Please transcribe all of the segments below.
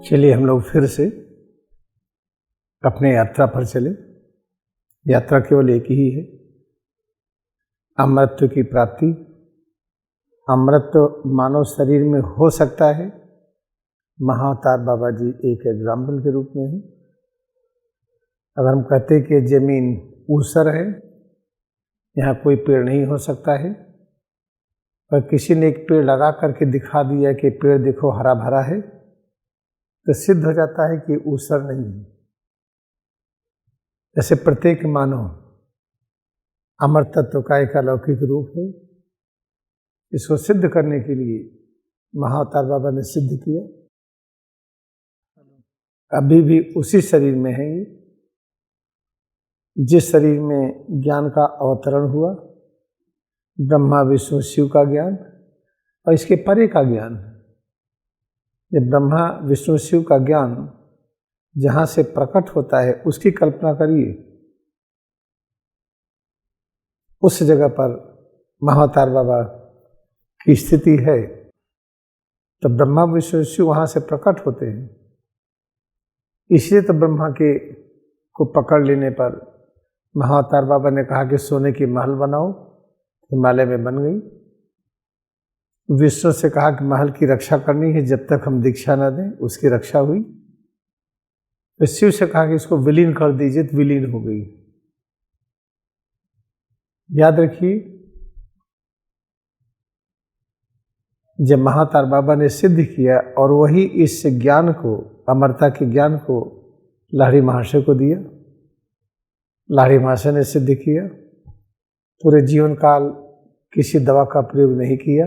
चलिए हम लोग फिर से अपने यात्रा पर चले। यात्रा केवल एक ही है, अमृतत्व की प्राप्ति। अमृतत्व मानव शरीर में हो सकता है, महाअवतार बाबा जी एक एग्जाम्पल के रूप में है। अगर हम कहते हैं कि जमीन ऊसर है, यहाँ कोई पेड़ नहीं हो सकता है, पर किसी ने एक पेड़ लगा करके दिखा दिया कि पेड़ देखो हरा भरा है, तो सिद्ध हो जाता है कि ऊसर नहीं है। जैसे प्रत्येक मानव अमर तत्व का एक अलौकिक रूप है, इसको सिद्ध करने के लिए महाअवतार बाबा ने सिद्ध किया। अभी भी उसी शरीर में है ये, जिस शरीर में ज्ञान का अवतरण हुआ, ब्रह्मा विष्णु शिव का ज्ञान और इसके परे का ज्ञान। जब ब्रह्मा विष्णु शिव का ज्ञान जहाँ से प्रकट होता है, उसकी कल्पना करिए, उस जगह पर महाअवतार बाबा की स्थिति है, तो ब्रह्मा विष्णु शिव वहाँ से प्रकट होते हैं। इसलिए तो ब्रह्मा के को पकड़ लेने पर महाअवतार बाबा ने कहा कि सोने की महल बनाओ, हिमालय में बन गई। विष्णु से कहा कि महल की रक्षा करनी है, जब तक हम दीक्षा न दें, उसकी रक्षा हुई। तो शिव से कहा कि इसको विलीन कर दीजिए, तो विलीन हो गई। याद रखिए, जब महाअवतार बाबा ने सिद्ध किया और वही इस ज्ञान को, अमरता के ज्ञान को लाहिड़ी महाशय को दिया, लाहिड़ी महाशय ने सिद्ध किया। पूरे जीवन काल किसी दवा का प्रयोग नहीं किया,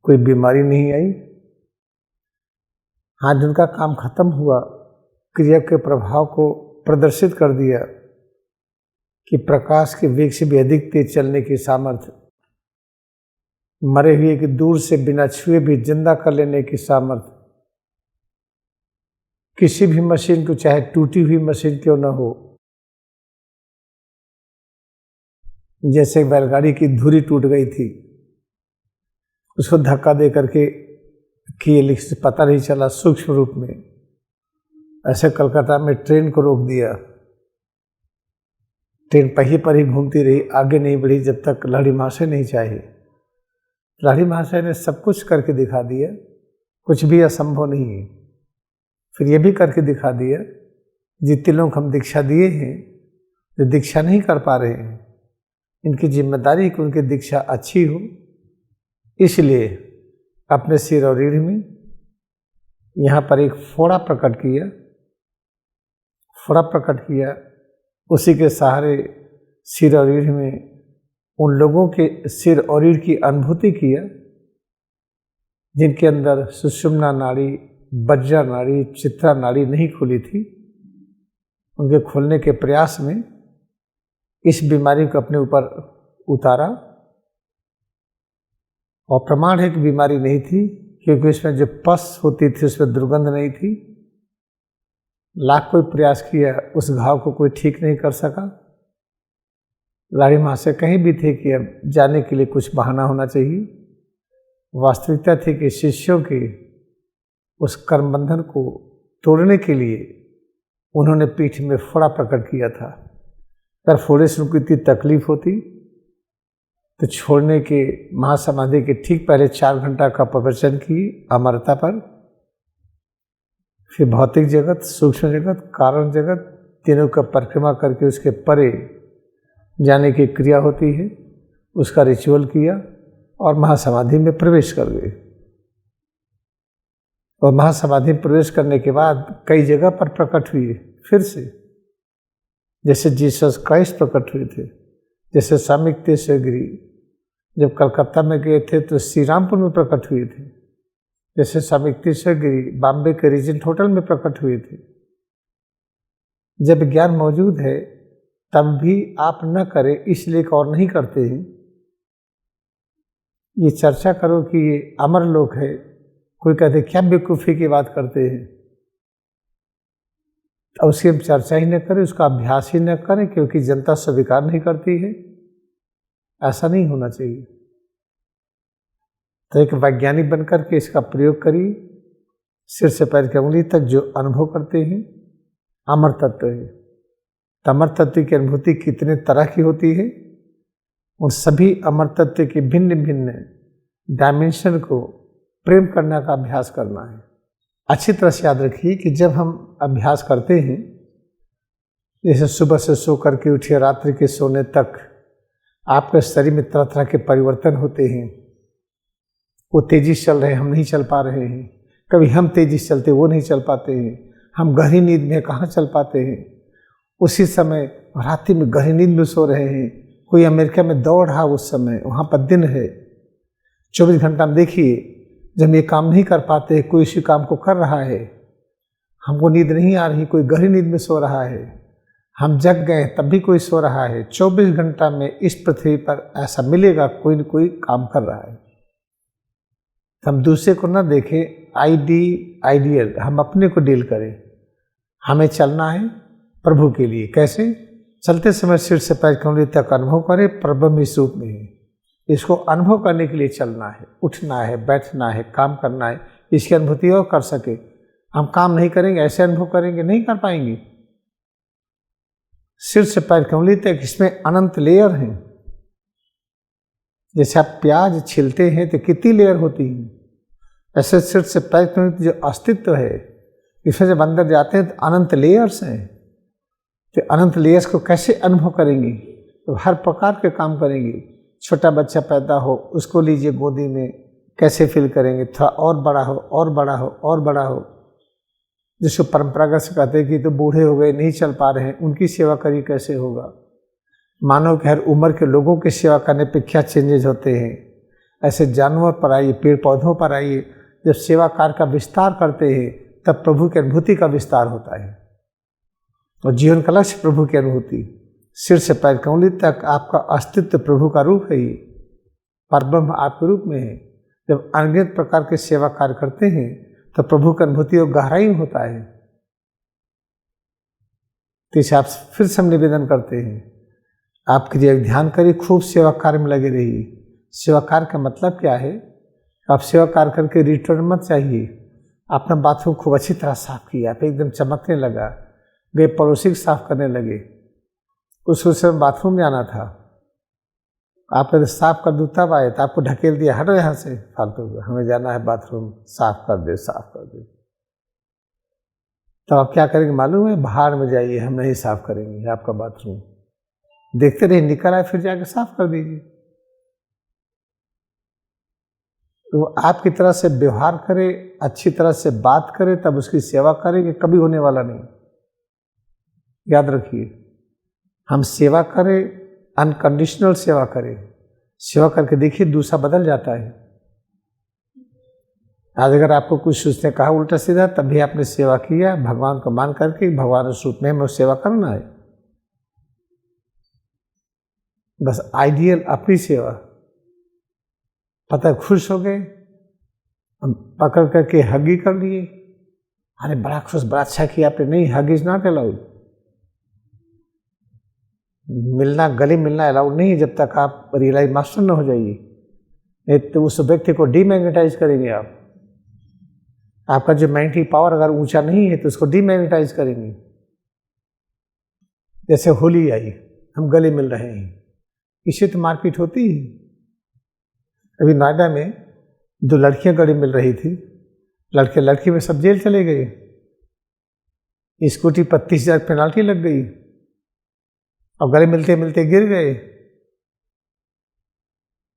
कोई बीमारी नहीं आई। हाँ, जिनका काम खत्म हुआ, क्रिया के प्रभाव को प्रदर्शित कर दिया कि प्रकाश के वेग से भी अधिक तेज चलने की सामर्थ्य, मरे हुए की दूर से बिना छुए भी जिंदा कर लेने की सामर्थ्य, किसी भी मशीन को, चाहे टूटी हुई मशीन क्यों न हो, जैसे बैलगाड़ी की धुरी टूट गई थी, उसको धक्का दे करके किए, पता नहीं चला सूक्ष्म रूप में। ऐसे कलकत्ता में ट्रेन को रोक दिया, ट्रेन पहिए पर ही घूमती रही, आगे नहीं बढ़ी जब तक लाहिड़ी महाशय नहीं चाहिए। लाहिड़ी महाशय ने सब कुछ करके दिखा दिया, कुछ भी असंभव नहीं है। फिर ये भी करके दिखा दिया, जितने लोग हम दीक्षा दिए हैं, जो दीक्षा नहीं कर पा रहे हैं, इनकी जिम्मेदारी है कि उनकी दीक्षा अच्छी हो। इसलिए अपने सिर और रीढ़ में यहाँ पर एक फोड़ा प्रकट किया, फोड़ा प्रकट किया, उसी के सहारे सिर और रीढ़ में उन लोगों के सिर और रीढ़ की अनुभूति किया जिनके अंदर सुषुम्ना नाड़ी, बज्रा नाड़ी, चित्रा नाड़ी नहीं खुली थी। उनके खोलने के प्रयास में इस बीमारी को अपने ऊपर उतारा, और प्रमाण है कि बीमारी नहीं थी, क्योंकि इसमें जो पस होती थी उसमें दुर्गंध नहीं थी। लाख कोई प्रयास किया, उस घाव को कोई ठीक नहीं कर सका। लाहिड़ी महाशय कहीं भी थे कि अब जाने के लिए कुछ बहाना होना चाहिए। वास्तविकता थी कि शिष्यों के उस कर्म बंधन को तोड़ने के लिए उन्होंने पीठ में फोड़ा प्रकट किया था। अगर फोड़े से उनको इतनी तकलीफ होती तो छोड़ने के महासमाधि के ठीक पहले 4 घंटा का प्रवचन की अमरता पर, फिर भौतिक जगत, सूक्ष्म जगत, कारण जगत, तीनों का परिक्रमा करके उसके परे जाने की क्रिया होती है, उसका रिचुअल किया और महासमाधि में प्रवेश कर गए। और महासमाधि में प्रवेश करने के बाद कई जगह पर प्रकट हुए फिर से, जैसे जीसस क्राइस्ट प्रकट हुए थे, जैसे स्वामी तेश्वर गिरी जब कलकत्ता में गए थे तो श्री रामपुर में प्रकट हुए थे, जैसे स्वामी तेश्वर गिरी बॉम्बे के रीजेंट होटल में प्रकट हुए थे। जब ज्ञान मौजूद है तब भी आप न करें, इसलिए एक और नहीं करते हैं। ये चर्चा करो कि ये अमर लोक है, कोई कहते क्या बेवकूफ़ी की बात करते हैं, तो उसकी हम चर्चा ही न करें, उसका अभ्यास ही न करें, क्योंकि जनता स्वीकार नहीं करती है। ऐसा नहीं होना चाहिए। तो एक वैज्ञानिक बनकर के इसका प्रयोग करिए, सिर से पैर की उंगली तक जो अनुभव करते हैं अमर तत्व है। तो अमर तत्व की अनुभूति कितने तरह की होती है, उन सभी अमर तत्व के भिन्न भिन्न डायमेंशन को प्रेम करने का अभ्यास करना है। अच्छी तरह से याद रखिए कि जब हम अभ्यास करते हैं, जैसे सुबह से सो करके उठिए रात्रि के सोने तक आपके शरीर में तरह तरह के परिवर्तन होते हैं। वो तेजी से चल रहे हैं, हम नहीं चल पा रहे हैं। कभी हम तेजी से चलते, वो नहीं चल पाते हैं। हम गहरी नींद में कहाँ चल पाते हैं। उसी समय रात्रि में गहरी नींद में सो रहे हैं। कोई अमेरिका में दौड़ रहा उस समय, वहाँ पर दिन है, 24 घंटा में देखिए, जब ये काम नहीं कर पाते, कोई इसी काम को कर रहा है, हमको नींद नहीं आ रही, कोई गहरी नींद में सो रहा है, हम जग गए तब भी कोई सो रहा है। 24 घंटा में इस पृथ्वी पर ऐसा मिलेगा, कोई न कोई काम कर रहा है। हम दूसरे को ना देखें आइडियल, हम अपने को डील करें। हमें चलना है प्रभु के लिए। कैसे? चलते समय सिर से पैर की उंगली तक अनुभव करें प्रभु इस रूप में है। इसको अनुभव करने के लिए चलना है, उठना है, बैठना है, काम करना है, इसकी अनुभूति और कर सके। हम काम नहीं करेंगे, ऐसे अनुभव करेंगे, नहीं कर पाएंगे। सिर से पैर की उंगली तक इसमें अनंत लेयर हैं। जैसे आप प्याज छिलते हैं तो कितनी लेयर होती है, ऐसे सिर से पैर की उंगली जो अस्तित्व है, इसमें जब अंदर जाते हैं तो अनंत लेयर्स हैं। तो अनंत लेयर्स को कैसे अनुभव करेंगे? तो हर प्रकार के काम करेंगे। छोटा बच्चा पैदा हो, उसको लीजिए गोदी में, कैसे फील करेंगे? थोड़ा और बड़ा हो, और बड़ा हो, और बड़ा हो। जिसको परंपरागत से कहते हैं कि तो बूढ़े हो गए, नहीं चल पा रहे हैं, उनकी सेवा करिए, कैसे होगा? मानव के हर उम्र के लोगों की सेवा करने पे क्या चेंजेस होते हैं। ऐसे जानवर पर आइए, पेड़ पौधों पर आइए। जब सेवा कार्य का विस्तार करते हैं तब प्रभु की अनुभूति का विस्तार होता है। और जीवन का लक्ष्य प्रभु की अनुभूति। सिर से पैर की उंगली तक आपका अस्तित्व प्रभु का रूप है ही, परब्रह्म आपके रूप में है। जब अनगिनत प्रकार के सेवा कार्य करते हैं तो प्रभु की अनुभूति और गहराई में होता है। तो इसे आप फिर से हम निवेदन करते हैं, आपके लिए ध्यान करिए, खूब सेवा कार्य में लगे रहिए। सेवा कार्य का मतलब क्या है? आप सेवा कार्य करके रिटर्न मत चाहिए। अपना बाथरूम खूब अच्छी तरह साफ किया, आप एकदम चमकने लगा, गए पड़ोसी को साफ करने लगे, उसको समय बाथरूम में आना था, आप साफ कर दो तब आए, तो आपको ढकेल दिया, हटो यहाँ से फालतू, हमें जाना है बाथरूम, साफ कर दे, साफ कर दे। तो आप क्या करेंगे मालूम है? बाहर में जाइए, हम नहीं साफ करेंगे आपका बाथरूम। देखते रहिए, निकल आए फिर जाके साफ कर दीजिए। तो आपकी तरह से व्यवहार करे, अच्छी तरह से बात करे, तब उसकी सेवा करेंगे, कभी होने वाला नहीं। याद रखिए, हम सेवा करें, अनकंडीशनल सेवा करें। सेवा करके देखिए, दूसरा बदल जाता है। आज अगर आपको कुछ उसने कहा उल्टा सीधा, तब भी आपने सेवा किया, भगवान को मान करके, भगवान उस रूप में हमें सेवा करना है। बस आइडियल अपनी सेवा, पता खुश हो गए, हम पकड़ करके हगी कर लिए, अरे बड़ा खुश, बड़ा अच्छा किया आपने। नहीं, हग इज नॉट अलाउड। मिलना, गले मिलना अलाउड नहीं है जब तक आप रियलाइज मास्टर न हो जाइए। नहीं तो उस व्यक्ति को डीमैग्नेटाइज करेंगे आप। आपका जो मैग्नेटिक पावर अगर ऊंचा नहीं है तो उसको डीमैग्नेटाइज करेंगे। जैसे होली आई, हम गले मिल रहे हैं, इससे तो मारपीट होती है। अभी नोएडा में 2 लड़कियां गले मिल रही थी, लड़के लड़की में सब जेल चले गए, स्कूटी पर 30,000 पेनाल्टी लग गई और गले मिलते मिलते गिर गए।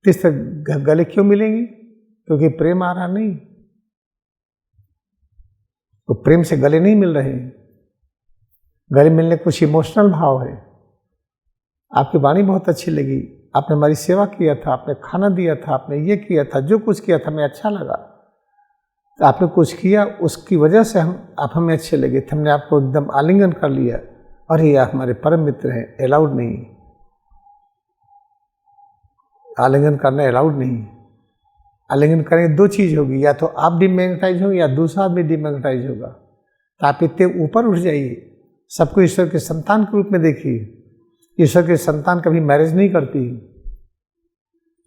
किस गले क्यों मिलेंगे? क्योंकि प्रेम आ रहा नहीं, तो प्रेम से गले नहीं मिल रहे। गले मिलने कुछ इमोशनल भाव है। आपकी वाणी बहुत अच्छी लगी, आपने हमारी सेवा किया था, आपने खाना दिया था, आपने ये किया था, जो कुछ किया था हमें अच्छा लगा। तो आपने कुछ किया, उसकी वजह से आप हमें अच्छे लगे थे, हमने आपको एकदम आलिंगन कर लिया, और ये हमारे परम मित्र हैं, अलाउड नहीं, आलिंगन करना अलाउड नहीं। आलिंगन करेंगे 2 चीज़ होगी, या तो आप डीमैग्नेटाइज होंगे या दूसरा आदमी डीमैग्नेटाइज होगा। तो आप इतने ऊपर उठ जाइए, सबको ईश्वर के संतान के रूप में देखिए। ईश्वर की संतान कभी मैरिज नहीं करती।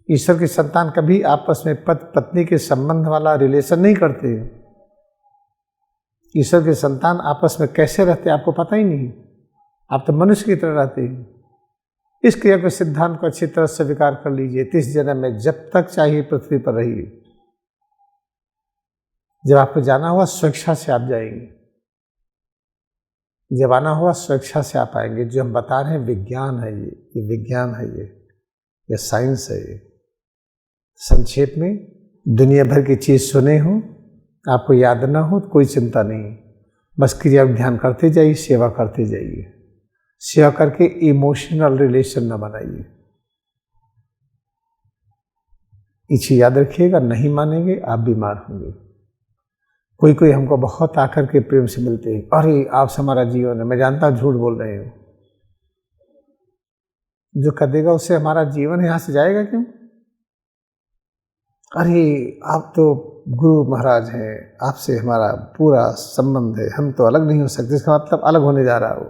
ईश्वर की संतान कभी आपस में पति पत्नी के संबंध वाला रिलेशन नहीं करते। ईश्वर के संतान आपस में कैसे रहते आपको पता ही नहीं। आप तो मनुष्य की तरह रहते हैं। इस क्रिया के सिद्धांत को अच्छी तरह स्वीकार कर लीजिए। 30 जन्म में जब तक चाहिए पृथ्वी पर रहिए। जब आपको जाना हुआ स्वेच्छा से आप जाएंगे, जब आना हुआ स्वेच्छा से आप आएंगे। जो हम बता रहे हैं विज्ञान है, ये विज्ञान है, ये साइंस है। ये संक्षेप में दुनिया भर की चीज सुने हो, आपको याद ना हो तो कोई चिंता नहीं, बस क्रिया ध्यान करते जाइए, सेवा करते जाइए। सेवा करके इमोशनल रिलेशन न बनाइए। इसे याद रखिएगा, नहीं मानेंगे आप बीमार होंगे। कोई हमको बहुत आकर के प्रेम से मिलते हैं, अरे आपसे हमारा जीवन है। मैं जानता हूँ झूठ बोल रहे हो। जो कर देगा उससे हमारा जीवन यहाँ से जाएगा क्यों? अरे आप तो गुरु महाराज हैं, आपसे हमारा पूरा संबंध है, हम तो अलग नहीं हो सकते। इसका मतलब अलग होने जा रहा हो,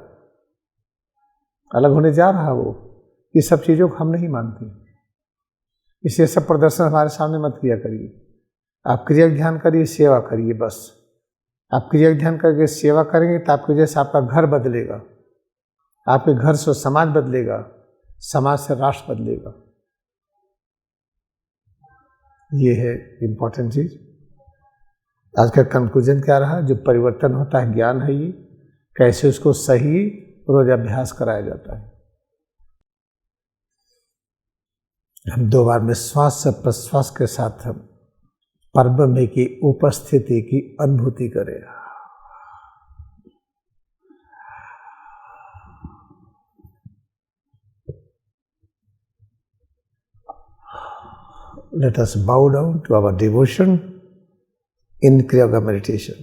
अलग होने जा रहा हो। ये सब चीज़ों को हम नहीं मानते, इसलिए सब प्रदर्शन हमारे सामने मत किया करिए। आप क्रिया ध्यान करिए, सेवा करिए, बस। आप क्रिया ध्यान करके सेवा करेंगे तो आपकी वजह से आपका घर बदलेगा, आपके घर से समाज बदलेगा, समाज से राष्ट्र बदलेगा। ये है इम्पोर्टेंट चीज। आज का कंक्लूजन क्या रहा? जो परिवर्तन होता है ज्ञान है ये, कैसे उसको सही रोज अभ्यास कराया जाता है। हम 2 बार में श्वास से प्रश्वास के साथ हम परब्रह्म की उपस्थिति की अनुभूति करें। Let us bow down to our devotion in Kriya Yoga meditation.